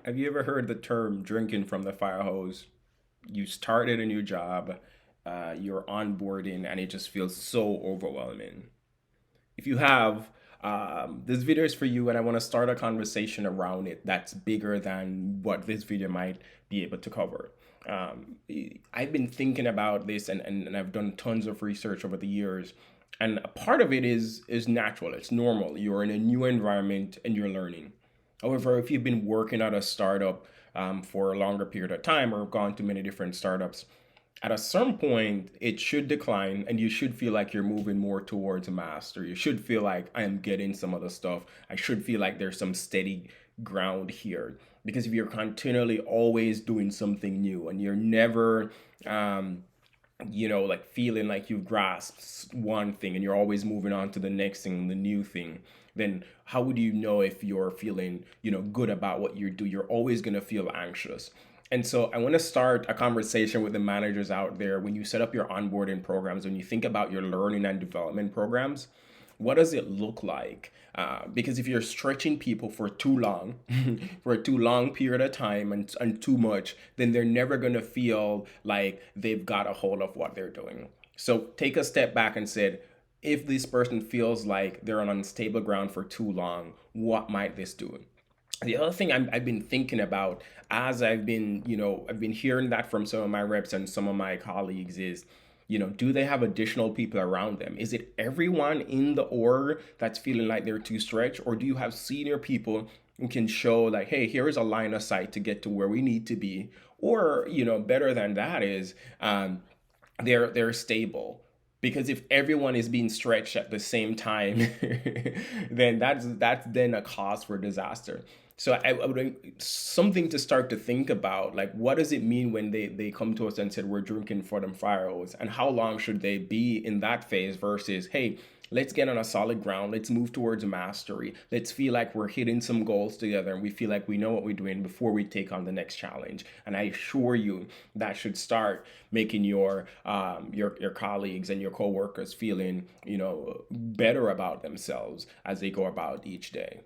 Have you ever heard the term drinking from the fire hose? You started a new job, you're onboarding, and it just feels so overwhelming. If you have, this video is for you, and I want to start a conversation around it that's bigger than what this video might be able to cover. Um, I've been thinking about this, and I've done tons of research over the years. And a part of it is natural, it's normal. You're in a new environment and you're learning. However, if you've been working at a startup for a longer period of time or gone to many different startups, at a certain point, it should decline and you should feel like you're moving more towards a master. You should feel like I am getting some of the stuff. I should feel like there's some steady ground here. Because if you're continually always doing something new and you're never, um, like feeling like you've grasped one thing and you're always moving on to the next thing, the new thing, then how would you know if you're feeling, good about what you do? You're always going to feel anxious. And so I want to start a conversation with the managers out there. When you set up your onboarding programs, when you think about your learning and development programs, what does it look like? Because if you're stretching people for too long, for a too long period of time and too much, then they're never going to feel like they've got a hold of what they're doing. So take a step back and said, if this person feels like they're on unstable ground for too long, what might this do? The other thing I've been thinking about as I've been hearing that from some of my reps and some of my colleagues is, do they have additional people around them? Is it everyone in the org that's feeling like they're too stretched? Or do you have senior people who can show like, hey, here is a line of sight to get to where we need to be? Or, better than that is they're stable, because if everyone is being stretched at the same time, then that's then a cause for disaster. So I would something to start to think about, like what does it mean when they come to us and said we're drinking for them fire hose, and how long should they be in that phase versus, hey, let's get on a solid ground, let's move towards mastery, let's feel like we're hitting some goals together and we feel like we know what we're doing before we take on the next challenge. And I assure you that should start making your colleagues and your coworkers feeling better about themselves as they go about each day.